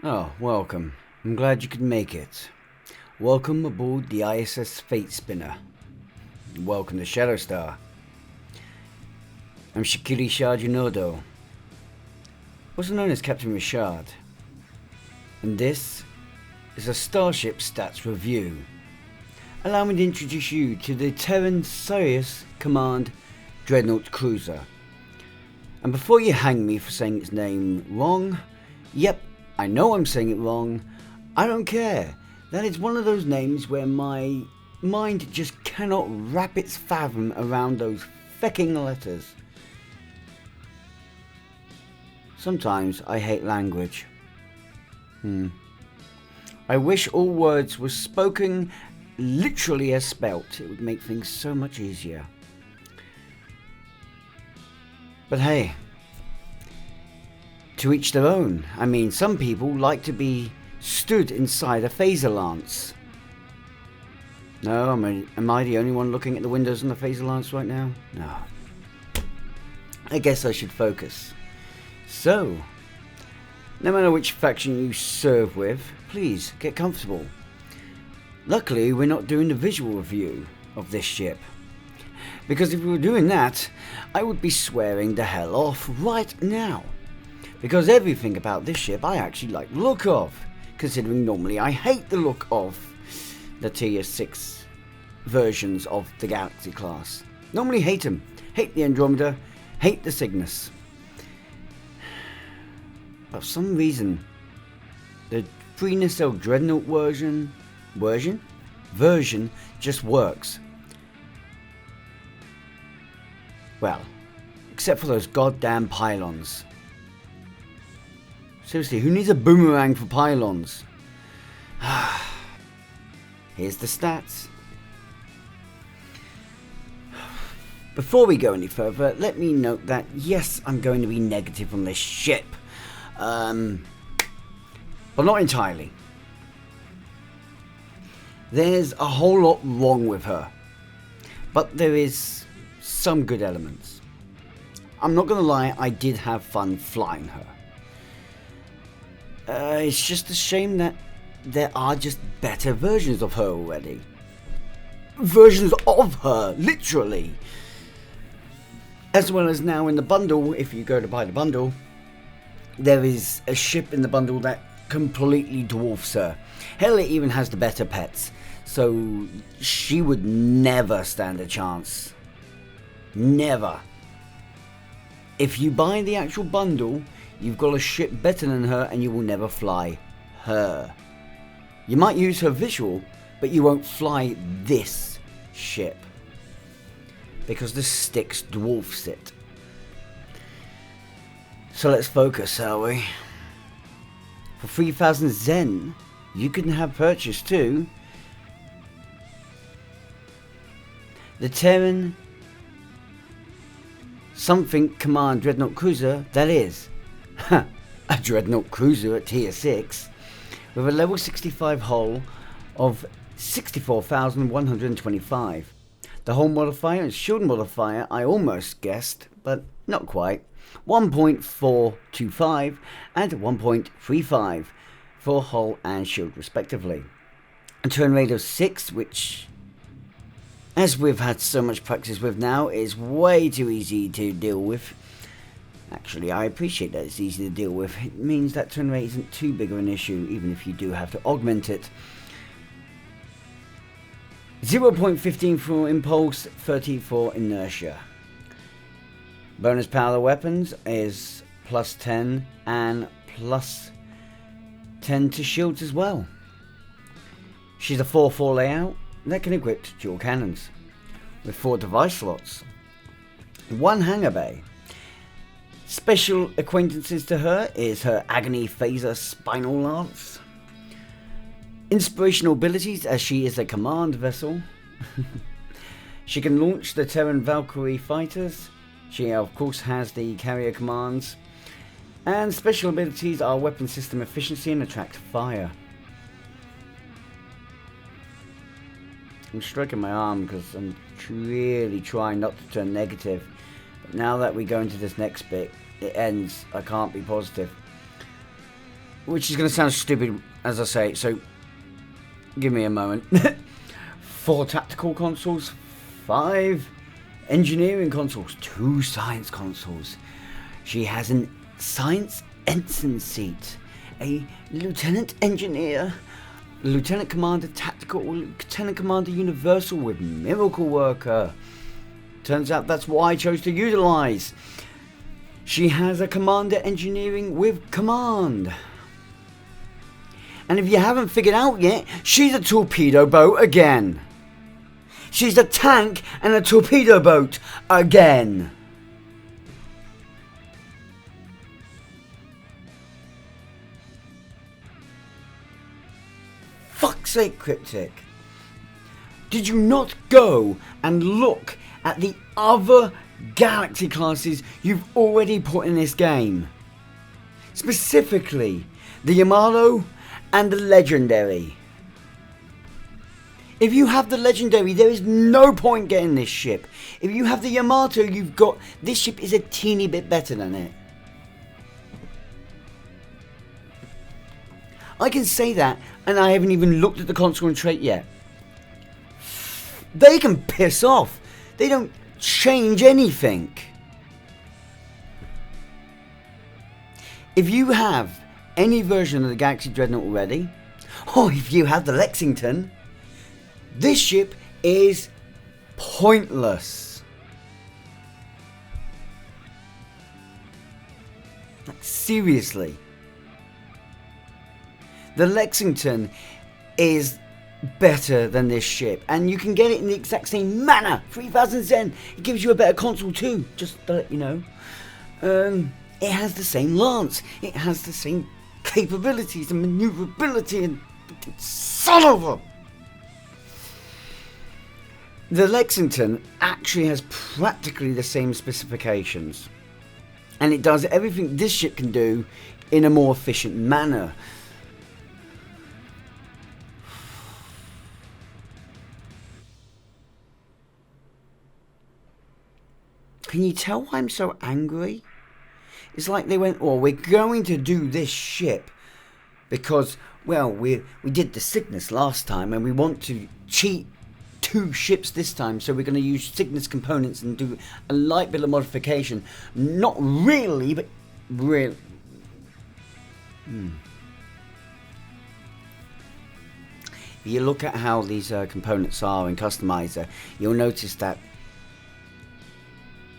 Oh, welcome. I'm glad you could make it. Welcome aboard the ISS Fate Spinner. Welcome to ShadowStar. I'm Ri'shad Yunodo, also known as Captain Ri'shad. And this is a Starship Stats Review. Allow me to introduce you to the Terran Sirius Command Dreadnought Cruiser. And before you hang me for saying its name wrong, yep, I know I'm saying it wrong, I don't care. That is one of those names where my mind just cannot wrap its fathom around those fecking letters. Sometimes I hate language. I wish all words were spoken literally as spelt. It would make things so much easier. But hey, to each their own. I mean, some people like to be stood inside a phaser lance. No, am I the only one looking at the windows on the phaser lance right now? No. I guess I should focus. So, no matter which faction you serve with, please get comfortable. Luckily, we're not doing the visual review of this ship. Because if we were doing that, I would be swearing the hell off right now. Because everything about this ship I actually like the look of, considering normally I hate the look of the Tier 6 versions of the Galaxy class. Normally hate them. Hate the Andromeda, hate the Cygnus. But for some reason, the pre-nacelle Dreadnought version just works. Well, except for those goddamn pylons. Seriously, who needs a boomerang for pylons? Here's the stats. Before we go any further, let me note that yes, I'm going to be negative on this ship. But not entirely. There's a whole lot wrong with her. But there is some good elements. I'm not going to lie, I did have fun flying her. It's just a shame that there are just better versions of her already. Versions of her, literally. As well as now in the bundle, if you go to buy the bundle, there is a ship in the bundle that completely dwarfs her. Hell, it even has the better pets. So she would never stand a chance. Never. If you buy the actual bundle, you've got a ship better than her and you will never fly her. You might use her visual, but you won't fly this ship. Because the Styx dwarfs it. So let's focus, shall we? For 3,000 Zen, you can have purchased too the Terran something Command Dreadnought Cruiser, that is a Dreadnought Cruiser at Tier 6 with a level 65 hull of 64,125. The hull modifier and shield modifier I almost guessed, but not quite. 1.425 and 1.35 for hull and shield respectively. A turn rate of 6, which, as we've had so much practice with now, is way too easy to deal with. Actually, I appreciate that it's easy to deal with. It means that turn rate isn't too big of an issue, even if you do have to augment it. 0.15 for impulse, 30 for inertia. Bonus power of weapons is plus 10 and plus 10 to shields as well. She's a 4-4 layout that can equip dual cannons with 4 device slots, 1 hangar bay. Special acquaintances to her is her Agony Phaser Spinal Lance. Inspirational abilities, as she is a command vessel. She can launch the Terran Valkyrie fighters. She of course has the carrier commands. And special abilities are weapon system efficiency and attract fire. I'm stroking my arm because I'm really trying not to turn negative. But now that we go into this next bit, it ends. I can't be positive. which is going to sound stupid as I say it, so give me a moment. 4 tactical consoles, 5 engineering consoles, 2 science consoles. She has a science ensign seat, a lieutenant engineer, lieutenant commander tactical, lieutenant commander universal with miracle worker. Turns out that's what I chose to utilize. She has a commander engineering with command. And if you haven't figured out yet, she's a torpedo boat again. She's a tank and a torpedo boat again. Fuck's sake, Cryptic. Did you not go and look at the other galaxy classes you've already put in this game? Specifically, the Yamato and the Legendary. If you have the Legendary, there is no point getting this ship. If you have the Yamato, you've got... This ship is a teeny bit better than it. I can say that, and I haven't even looked at the console and trait yet. They can piss off. They don't change anything. If you have any version of the Galaxy Dreadnought already, or if you have the Lexington, this ship is pointless. Like, seriously. The Lexington is better than this ship, and you can get it in the exact same manner. 3000 Zen. It gives you a better console too, just to let you know. It has the same lance, it has the same capabilities and maneuverability, and son of a... The Lexington actually has practically the same specifications, and it does everything this ship can do in a more efficient manner. Can you tell why I'm so angry? It's like they went, oh, we're going to do this ship because, well, we did the Cygnus last time and we want to cheat 2 ships this time, so we're going to use Cygnus components and do a light bit of modification. Not really, but really. If you look at how these components are in Customizer, you'll notice that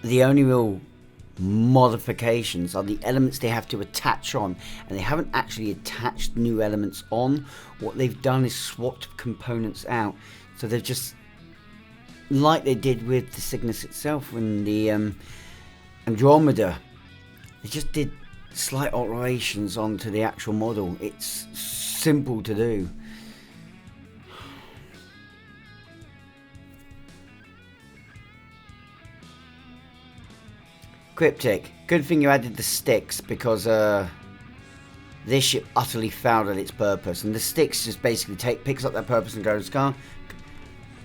the only real modifications are the elements they have to attach on, and they haven't actually attached new elements on. What they've done is swapped components out, so they've just, like they did with the Cygnus itself and the Andromeda, they just did slight alterations onto the actual model. It's simple to do. Cryptic, good thing you added the sticks, because this ship utterly failed at its purpose, and the sticks just basically picks up that purpose and goes, come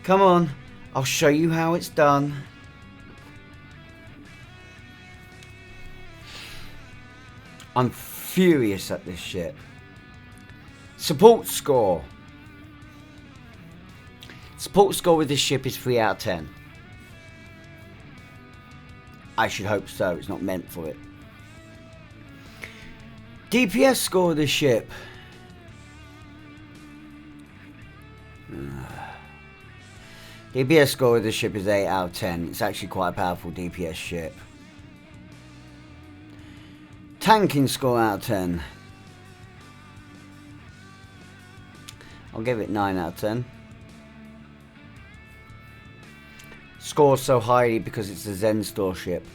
on, I'll show you how it's done. I'm furious at this ship. Support score. Support score with this ship is 3 out of 10. I should hope so, it's not meant for it. DPS score of this ship. DPS score of this ship is 8 out of 10. It's actually quite a powerful DPS ship. Tanking score out of 10. I'll give it 9 out of 10. Scores so highly because it's a Zen Store ship.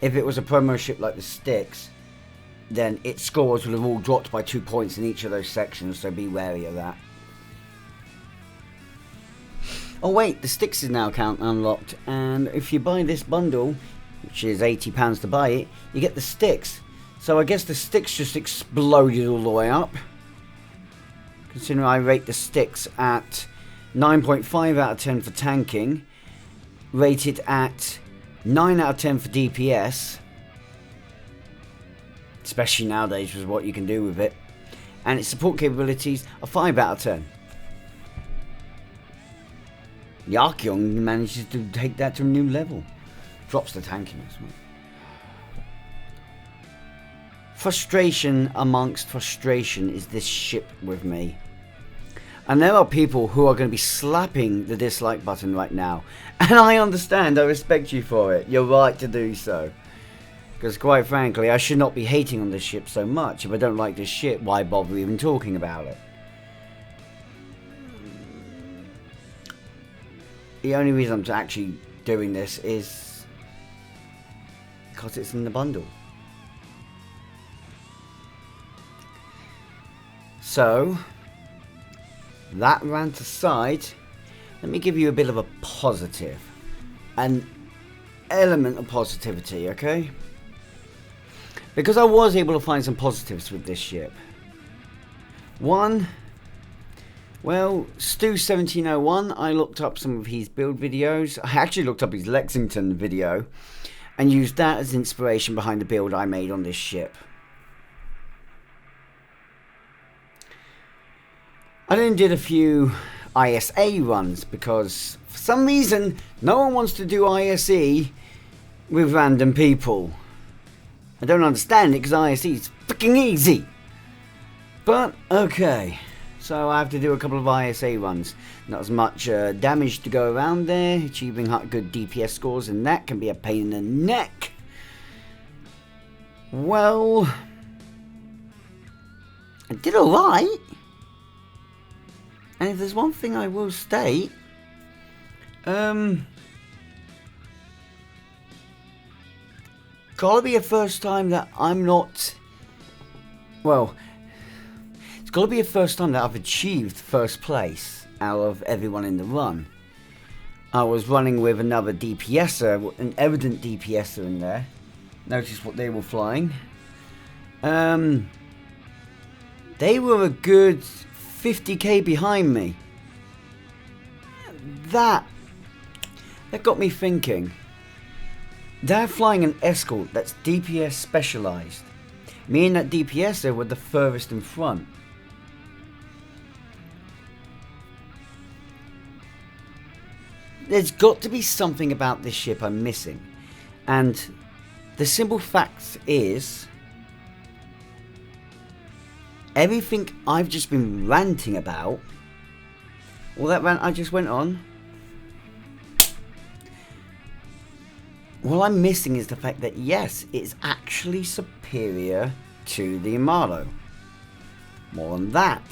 If it was a promo ship like the Styx, then its scores would have all dropped by 2 points in each of those sections, so be wary of that. Oh wait, the Styx is now account unlocked, and if you buy this bundle, which is £80 to buy it, you get the Styx. So I guess the Styx just exploded all the way up. Considering I rate the Styx at 9.5 out of 10 for tanking, rated at 9 out of 10 for DPS, especially nowadays with what you can do with it. And its support capabilities are 5 out of 10. The Archeon manages to take that to a new level. Drops the tankiness. Frustration amongst frustration is this ship with me. And there are people who are going to be slapping the dislike button right now. And I understand, I respect you for it. You're right to do so. Because quite frankly, I should not be hating on this ship so much. If I don't like this ship, why bother even talking about it? The only reason I'm actually doing this is because it's in the bundle. So, that rant aside, let me give you a bit of a positive. An element of positivity, okay? Because I was able to find some positives with this ship. One, well, Stu1701, I looked up some of his build videos. I actually looked up his Lexington video and used that as inspiration behind the build I made on this ship. I then did a few ISA runs because for some reason no one wants to do ISE with random people. I don't understand it because ISE is freaking easy. But okay, so I have to do a couple of ISA runs. Not as much damage to go around there. Achieving good DPS scores and that can be a pain in the neck. Well, I did alright. And if there's one thing I will state, gotta be a first time that I'm not, well, it's gotta be a first time that I've achieved first place out of everyone in the run. I was running with another DPSer, an evident DPSer in there. Notice what they were flying. They were a good 50k behind me. That got me thinking. They're flying an escort that's DPS specialized. Me and that DPSer were the furthest in front. There's got to be something about this ship I'm missing. And the simple fact is, everything I've just been ranting about, all that rant I just went on, all I'm missing is the fact that yes, it's actually superior to the Amalo. More than that,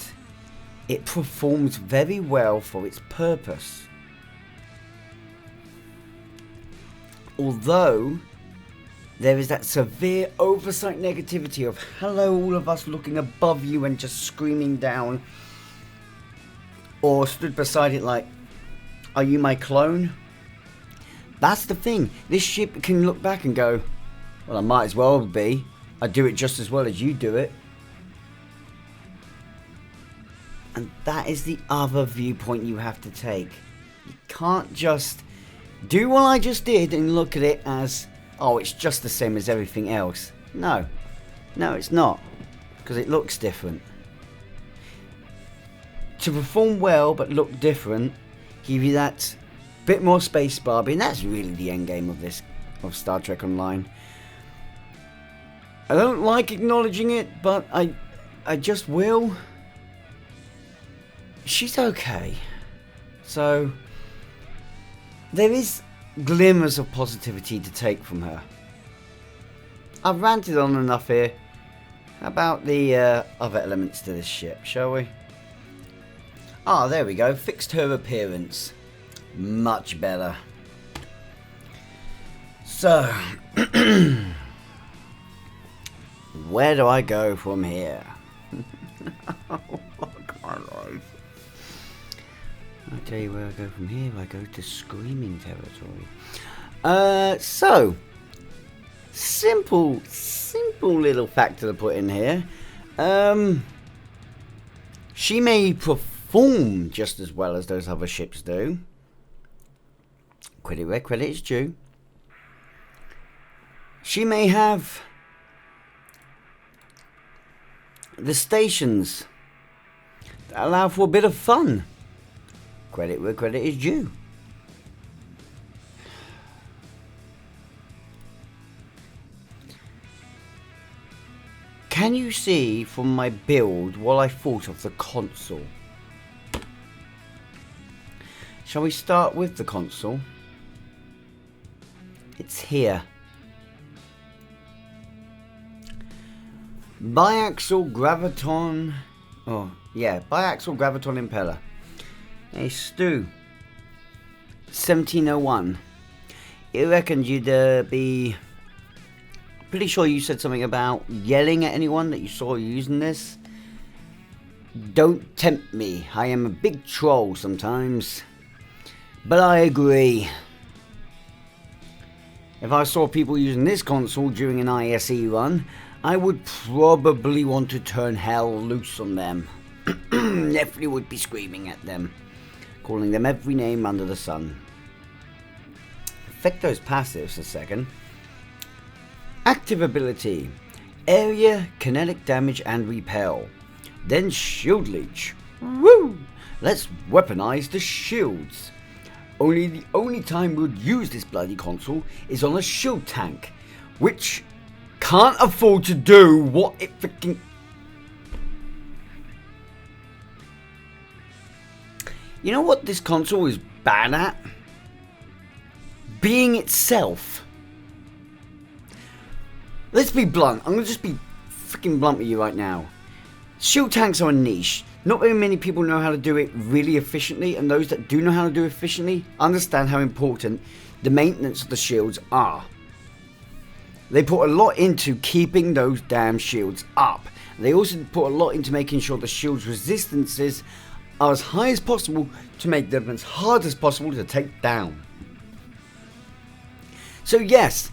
it performs very well for its purpose. Although there is that severe oversight negativity of hello all of us looking above you and just screaming down, or stood beside it like, are you my clone? That's the thing, this ship can look back and go, well, I might as well be, I do it just as well as you do it. And that is the other viewpoint you have to take. You can't just do what I just did and look at it as, oh, it's just the same as everything else. No, it's not, because it looks different. To perform well but look different, give you that bit more space Barbie, and that's really the end game of this, of Star Trek Online. I don't like acknowledging it, but I just will. She's okay. So there is glimmers of positivity to take from her. I've ranted on enough here. How about the other elements to this ship, shall we? Ah, there we go. Fixed her appearance. Much better. So, where do I go from here? Fuck my life. I'll tell you where I go from here. I go to screaming territory. So, simple little factor to put in here. She may perform just as well as those other ships do. Credit where credit is due. She may have the stations that allow for a bit of fun. Credit where credit is due. Can you see from my build what I thought of the console? Shall we start with the console? It's here. Biaxial graviton. Oh, yeah, biaxial graviton impeller. Hey, Stu. 1701. You reckoned you'd be. Pretty sure you said something about yelling at anyone that you saw using this. Don't tempt me. I am a big troll sometimes. But I agree. If I saw people using this console during an ISE run, I would probably want to turn hell loose on them. Definitely would be screaming at them, calling them every name under the sun. Effect those passives a second. Active ability, area, kinetic damage and repel. Then shield leech. Woo! Let's weaponize the shields. The only time we'd use this bloody console is on a shield tank, which can't afford to do what it freaking... You know what this console is bad at? Being itself. Let's be blunt. I'm going to just be freaking blunt with you right now. Shield tanks are a niche. Not very many people know how to do it really efficiently, and those that do know how to do it efficiently understand how important the maintenance of the shields are. They put a lot into keeping those damn shields up. They also put a lot into making sure the shield's resistances are as high as possible to make them as hard as possible to take down. So yes,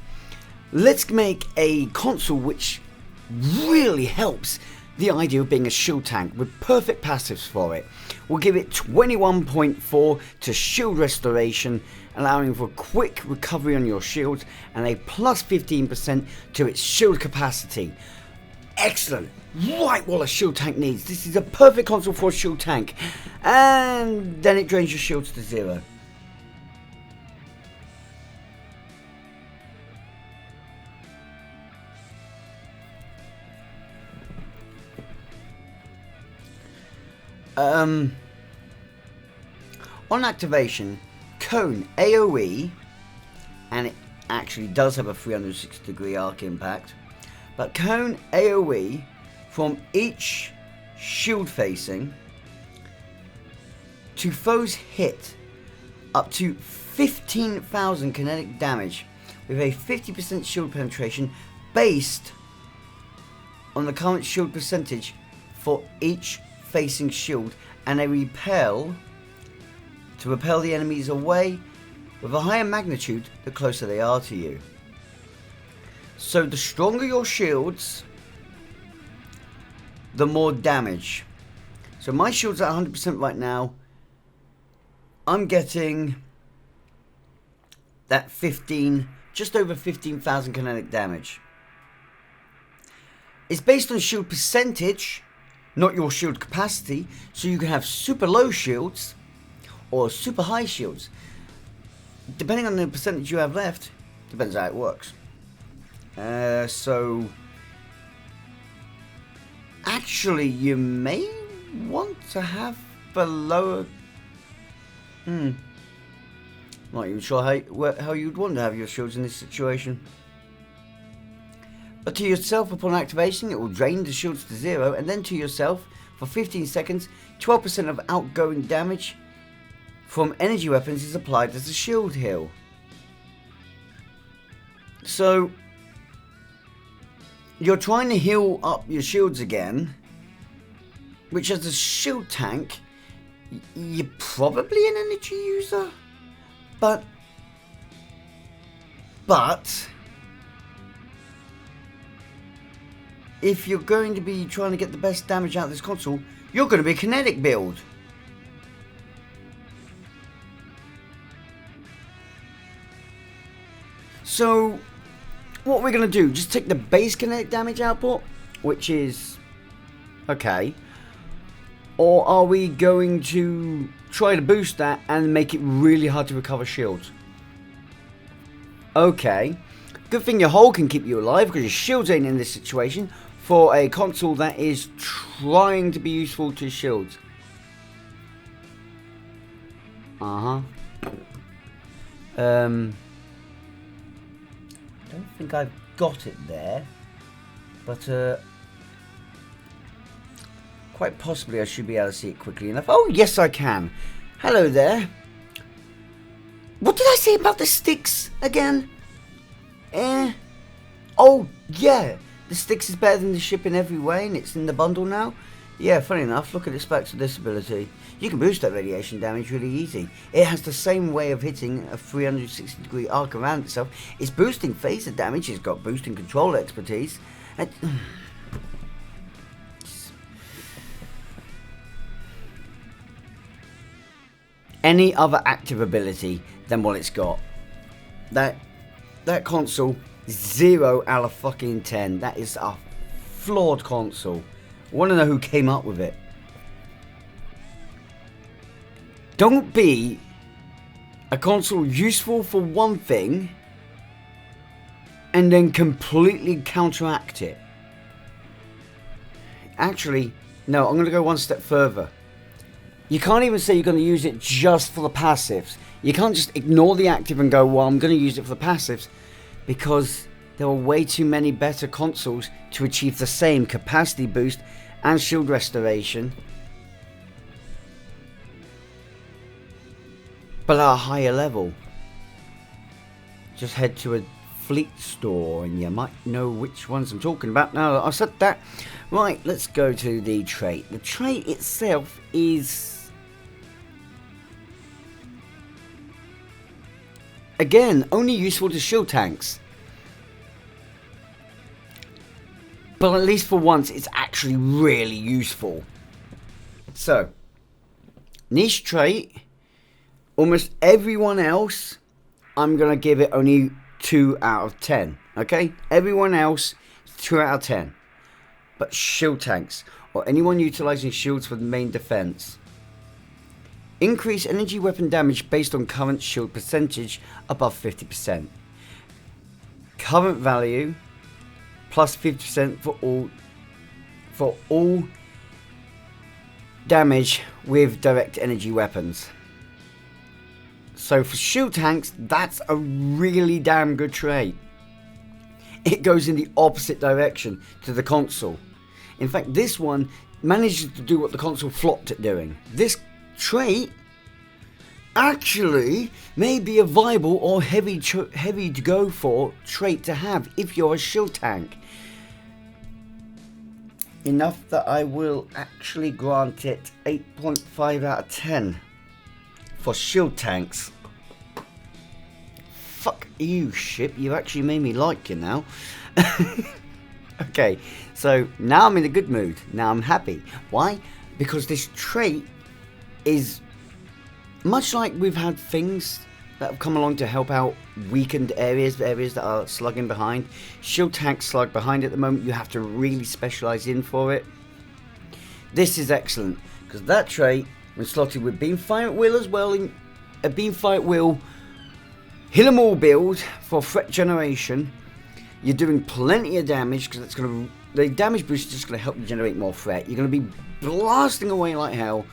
let's make a console which really helps the idea of being a shield tank with perfect passives for it. We'll give it 21.4 to shield restoration, allowing for quick recovery on your shields, and a plus 15% to its shield capacity. Excellent! Right what a shield tank needs. This is a perfect console for a shield tank. And then it drains your shields to 0. On activation, cone AoE, and it actually does have a 360 degree arc impact, but cone AoE from each shield facing to foes hit up to 15,000 kinetic damage with a 50% shield penetration based on the current shield percentage for each facing shield, and a repel to repel the enemies away with a higher magnitude the closer they are to you. So the stronger your shields, the more damage. So my shield's at 100% right now. I'm getting that just over 15,000 kinetic damage. It's based on shield percentage, not your shield capacity, so you can have super low shields or super high shields. Depending on the percentage you have left, depends how it works. So actually you may want to have the lower... Not even sure how you'd want to have your shields in this situation. But to yourself, upon activation, it will drain the shields to 0, and then to yourself, for 15 seconds, 12% of outgoing damage from energy weapons is applied as a shield heal. So, you're trying to heal up your shields again, which as a shield tank, you're probably an energy user, but if you're going to be trying to get the best damage out of this console, you're going to be a kinetic build. So, what we're going to do, just take the base kinetic damage output, which is Okay. Or are we going to try to boost that and make it really hard to recover shields? Okay. Good thing your hull can keep you alive because your shields ain't in this situation for a console that is trying to be useful to shields. I don't think I've got it there, but quite possibly I should be able to see it quickly enough. Oh, yes I can. Hello there. What did I say about the sticks again? Oh, yeah. The sticks is better than the ship in every way, and it's in the bundle now. Yeah, funny enough, look at the specs of this ability. You can boost that radiation damage really easy. It has the same way of hitting a 360-degree arc around itself. It's boosting phaser damage, it's got boosting control expertise. And any other active ability than what it's got. That console, 0 out of fucking 10. That is a flawed console. I want to know who came up with it. Don't be a console useful for one thing and then completely counteract it. Actually, no, I'm going to go one step further. You can't even say you're going to use it just for the passives. You can't just ignore the active and go, well, I'm going to use it for the passives, because there are way too many better consoles to achieve the same capacity boost and shield restoration, but at a higher level. Just head to a fleet store and you might know which ones I'm talking about. Now that I've said that, right, let's go to the trait. The trait itself is, again, only useful to shield tanks. But at least for once, it's actually really useful. So, niche trait. Almost everyone else, I'm going to give it only 2 out of 10. Okay? Everyone else, 2 out of 10. But shield tanks, or anyone utilizing shields for the main defense. Increase energy weapon damage based on current shield percentage above 50%. Current value plus 50% for all damage with direct energy weapons. So for shield tanks, that's a really damn good trait. It goes in the opposite direction to the console. In fact, this one manages to do what the console flopped at doing. This trait actually may be a viable or heavy to go for trait to have if you're a shield tank. Enough that I will actually grant it 8.5 out of 10 for shield tanks. Fuck you, ship. You actually made me like you now. Okay, so now I'm in a good mood. Now I'm happy. Why? Because this trait is much like we've had things that have come along to help out weakened areas that are slugging behind. Shield tanks slug behind at the moment. You have to really specialize in for it. This is excellent because that trait, when slotted with beam fire at will as well, in a beam fire at will Hill 'em all build for threat generation, you're doing plenty of damage because that's going to, the damage boost is just going to help you generate more threat. You're going to be blasting away like hell,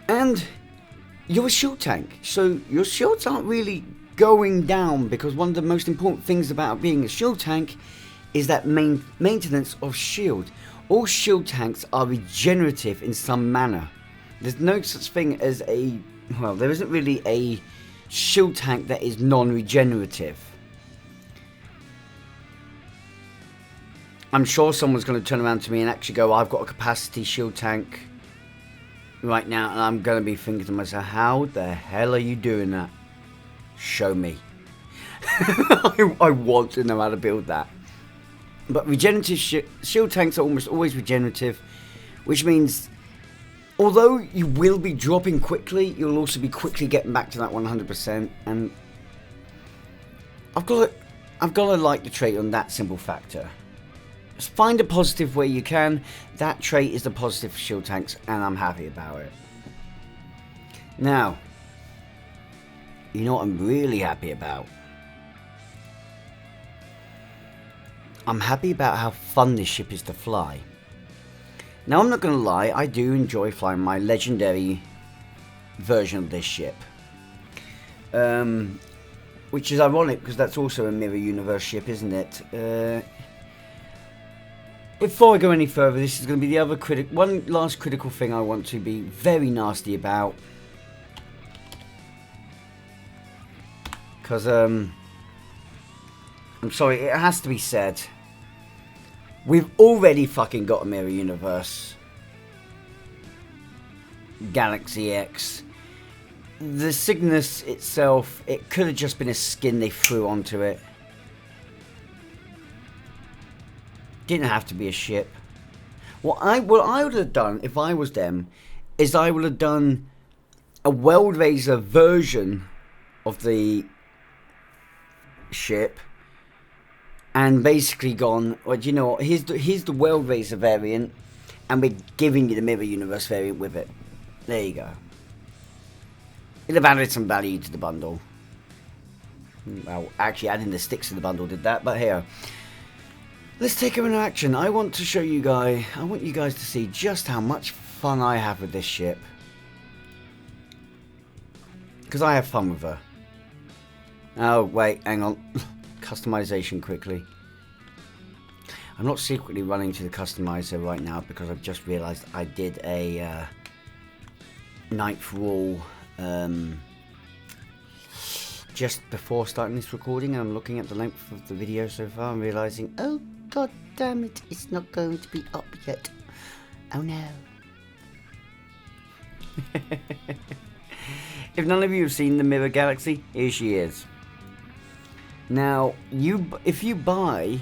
and you're a shield tank, so your shields aren't really going down, because one of the most important things about being a shield tank is that maintenance of shield. All shield tanks are regenerative in some manner. There's no such thing as a, well, there isn't really a shield tank that is non-regenerative. I'm sure someone's going to turn around to me and actually go, I've got a capacity shield tank right now, and I'm going to be thinking to myself, how the hell are you doing that? Show me. I want to know how to build that. But regenerative shield tanks are almost always regenerative, which means although you will be dropping quickly, you'll also be quickly getting back to that 100%. And I've got to like the trait on that simple factor. find a positive where you can. That trait is the positive for shield tanks, and I'm happy about it. Now, you know what I'm really happy about? I'm happy about how fun this ship is to fly. Now, I'm not going to lie, I do enjoy flying my legendary version of this ship. Which is ironic, because that's also a mirror universe ship, isn't it? Before I go any further, this is going to be the other one last critical thing I want to be very nasty about. Because, I'm sorry, it has to be said. We've already fucking got a mirror universe. Galaxy X. The Cygnus itself, it could have just been a skin they threw onto it. Didn't have to be a ship. What I would have done if I was them is I would have done a World Razor version of the ship and basically gone, well, do you know what, here's the World Razor variant, and we're giving you the Mirror Universe variant with it. There you go. It'd have added some value to the bundle. Well, actually adding the sticks to the bundle did that, but here. Let's take her into action. I want to show you guys, I want you guys to see just how much fun I have with this ship. Because I have fun with her. Oh, wait, hang on. Customization quickly. I'm not secretly running to the customizer right now because I've just realized I did a ninth rule just before starting this recording, and I'm looking at the length of the video so far and realizing, oh god damn it, it's not going to be up yet. Oh no. If none of you have seen the Mirror Galaxy, here she is. Now, if you buy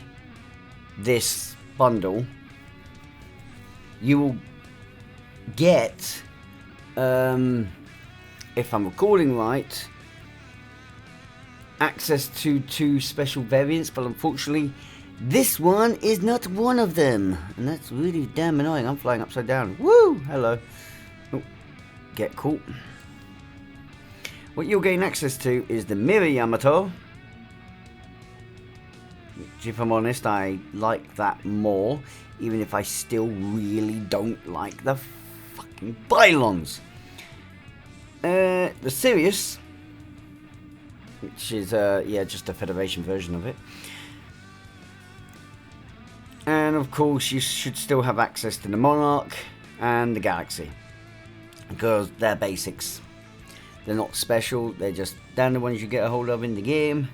this bundle, you will get, if I'm recording right, access to 2 special variants, but unfortunately, this one is not one of them. And that's really damn annoying. I'm flying upside down. Woo! Hello. Oh, get caught. What you'll gain access to is the Mirror Yamato. Which, if I'm honest, I like that more. Even if I still really don't like the fucking pylons. The Sirius, which is, yeah, just a Federation version of it. And of course, you should still have access to the Monarch and the Galaxy. Because they're basics. They're not special, they're just standard ones you get a hold of in the game.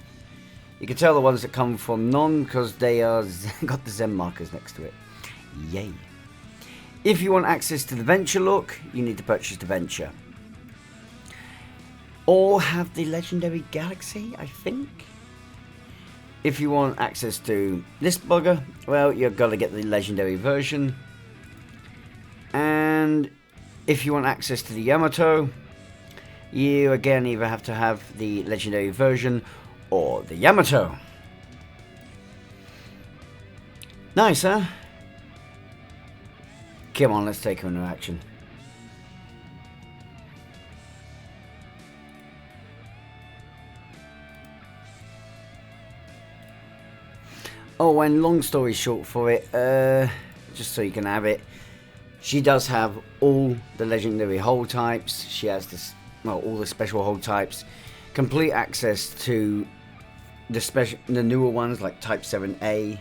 You can tell the ones that come from non because they are got the Zen markers next to it. Yay. If you want access to the Venture look, you need to purchase the Venture. Or have the Legendary Galaxy, I think. If you want access to this bugger, well, you've got to get the Legendary version. And if you want access to the Yamato, you again either have to have the Legendary version or the Yamato. Nice, huh? Come on, let's take her into action. Oh, and long story short for it, just so you can have it, she does have all the legendary hull types. She has this, well, all the special hull types, complete access to the newer ones like Type 7A,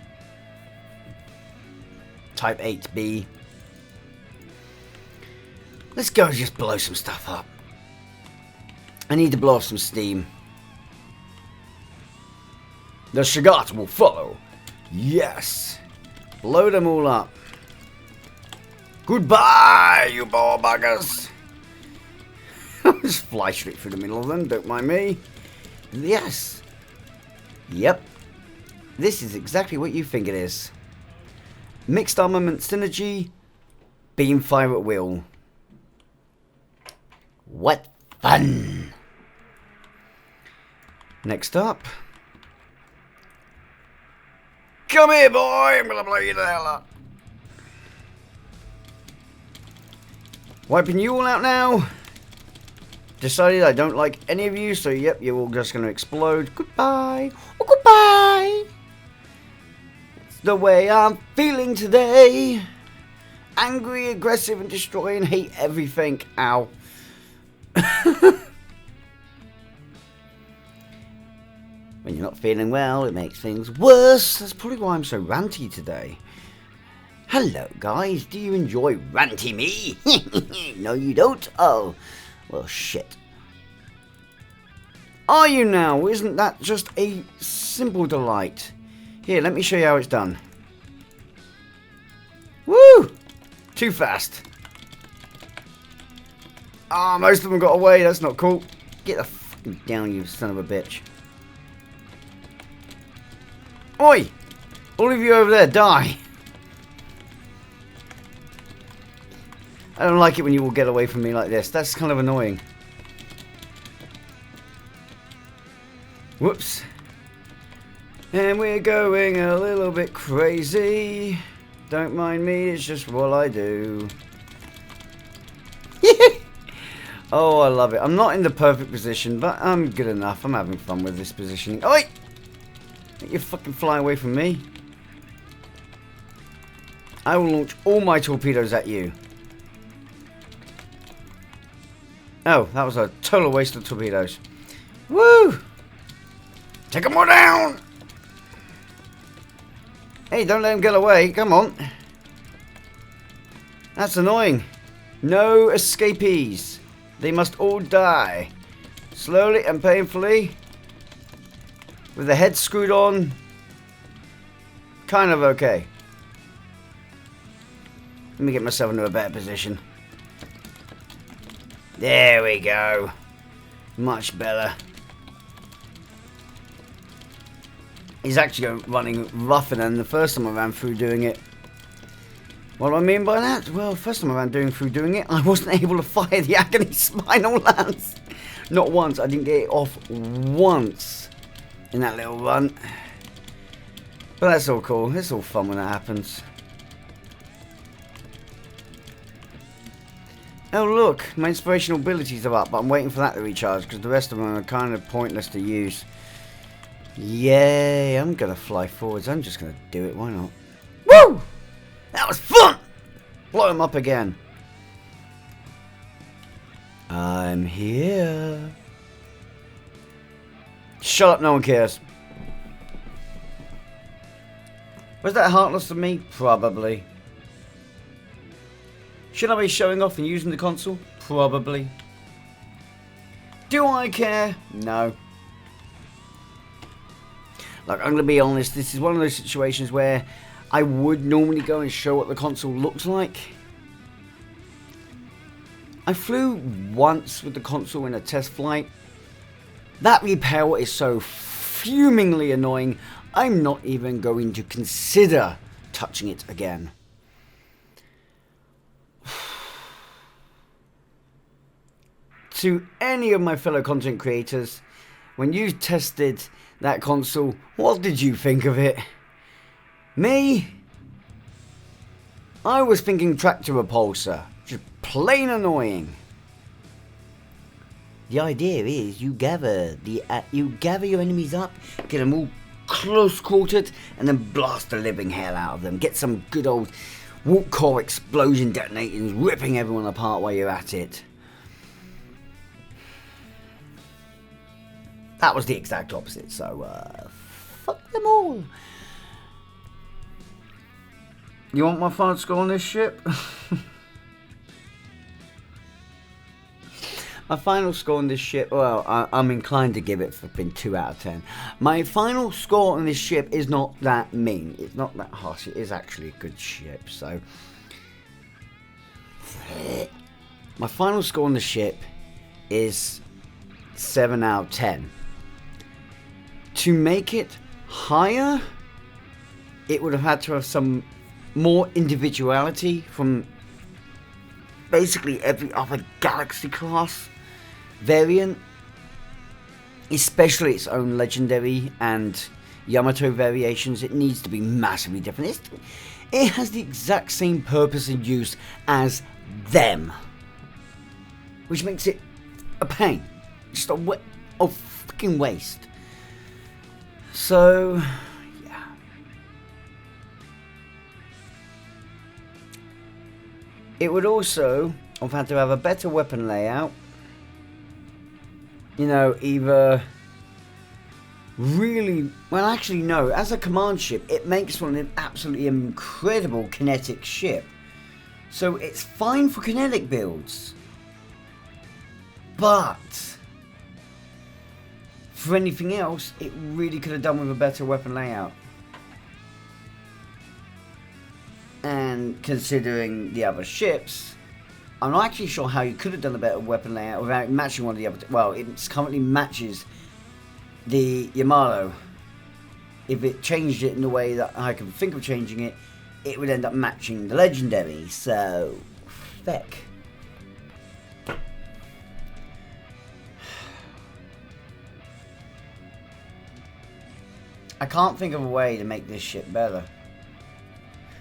Type 8B. Let's go just blow some stuff up. I need to blow off some steam. The Shagat will follow. Yes! Blow them all up. Goodbye, you ball buggers! Just fly straight through the middle of them, don't mind me. Yes! Yep. This is exactly what you think it is. Mixed armament synergy, beam fire at will. What fun! Next up. Come here, boy! I'm gonna blow you the hell up. Wiping you all out now. Decided I don't like any of you, so yep, you're all just gonna explode. Goodbye. Oh, goodbye. It's the way I'm feeling today. Angry, aggressive, and destroy and hate everything. Ow. When you're not feeling well, it makes things worse. That's probably why I'm so ranty today. Hello, guys. Do you enjoy ranty me? No, you don't? Oh, well, shit. Are you now? Isn't that just a simple delight? Here, let me show you how it's done. Woo! Too fast. Ah, most of them got away. That's not cool. Get the fucking down, you son of a bitch. Oi! All of you over there, die! I don't like it when you all get away from me like this. That's kind of annoying. Whoops. And we're going a little bit crazy. Don't mind me, it's just what I do. Oh, I love it. I'm not in the perfect position, but I'm good enough. I'm having fun with this positioning. Oi! Don't you fucking fly away from me. I will launch all my torpedoes at you. Oh, that was a total waste of torpedoes. Woo! Take them all down! Hey, don't let them get away. Come on. That's annoying. No escapees. They must all die. Slowly and painfully. With the head screwed on. Kind of okay. Let me get myself into a better position. There we go. Much better. He's actually running rougher than the first time I ran through doing it. What do I mean by that? Well, first time I ran through doing it, I wasn't able to fire the Agony Spinal Lance. Not once. I didn't get it off once in that little run. But that's all cool. It's all fun when that happens. Oh look, my inspirational abilities are up, but I'm waiting for that to recharge because the rest of them are kind of pointless to use. Yay, I'm gonna fly forwards. I'm just gonna do it. Why not? Woo! That was fun! Blow him up again. I'm here. Shut up, no one cares. Was that heartless of me? Probably. Should I be showing off and using the console? Probably. Do I care? No. Like, I'm going to be honest, this is one of those situations where I would normally go and show what the console looks like. I flew once with the console in a test flight. That repel is so fumingly annoying, I'm not even going to consider touching it again. To any of my fellow content creators, when you tested that console, what did you think of it? Me? I was thinking tractor repulsor. Just plain annoying. The idea is you gather your enemies up, get them all close quartered, and then blast the living hell out of them. Get some good old warp core explosion detonating, ripping everyone apart while you're at it. That was the exact opposite, so fuck them all. You want my final score on this ship? My final score on this ship, well, I'm inclined to give it flipping 2 out of 10. My final score on this ship is not that mean. It's not that harsh. It is actually a good ship, so... My final score on the ship is 7 out of 10. To make it higher, it would have had to have some more individuality from basically every other Galaxy class variant, especially its own legendary and Yamato variations, it needs to be massively different. It has the exact same purpose and use as them, which makes it a pain. Just a fucking waste. So, yeah. It would also have had to have a better weapon layout. You know, either really... Well, actually, no. As a command ship, it makes one an absolutely incredible kinetic ship. So it's fine for kinetic builds. But for anything else, it really could have done with a better weapon layout. And considering the other ships, I'm not actually sure how you could have done a better weapon layout without matching one of the other. Well, it currently matches the Yamato. If it changed it in the way that I can think of changing it, it would end up matching the Legendary. So, feck. I can't think of a way to make this ship better.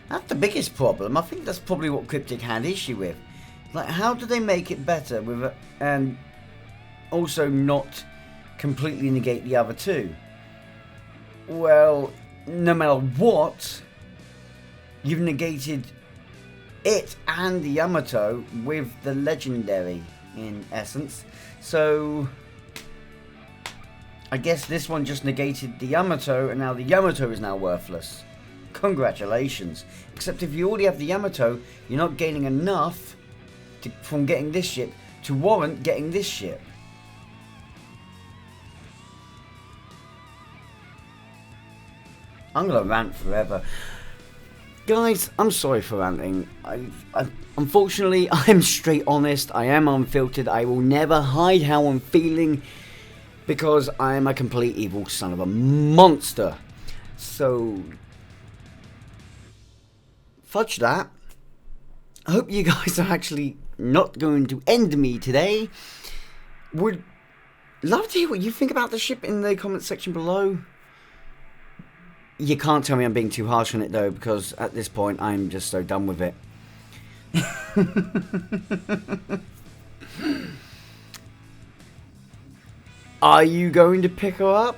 That's the biggest problem. I think that's probably what Cryptic had issue with. Like, how do they make it better with it, and also not completely negate the other two? Well, no matter what, you've negated it and the Yamato with the Legendary, in essence. So I guess this one just negated the Yamato, and now the Yamato is now worthless. Congratulations. Except if you already have the Yamato, you're not gaining enough from getting this ship to warrant getting this ship. I'm gonna rant forever. Guys, I'm sorry for ranting. Unfortunately, I'm straight honest. I am unfiltered. I will never hide how I'm feeling, because I am a complete evil son of a monster. So, fudge that. I hope you guys are actually not going to end me today. Would love to hear what you think about the ship in the comment section below. You can't tell me I'm being too harsh on it though, because at this point I'm just so done with it. Are you going to pick her up?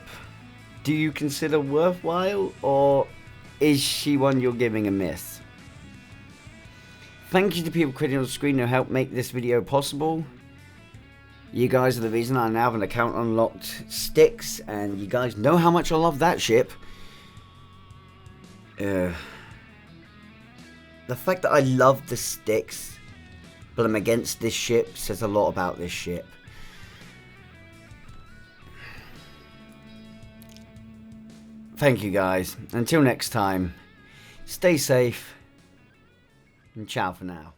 Do you consider worthwhile, or is she one you're giving a miss? Thank you to people creating on the screen who helped make this video possible. You guys are the reason I now have an account unlocked Styx, and you guys know how much I love that ship. The fact that I love the Styx, but I'm against this ship, says a lot about this ship. Thank you guys. Until next time, stay safe, and ciao for now.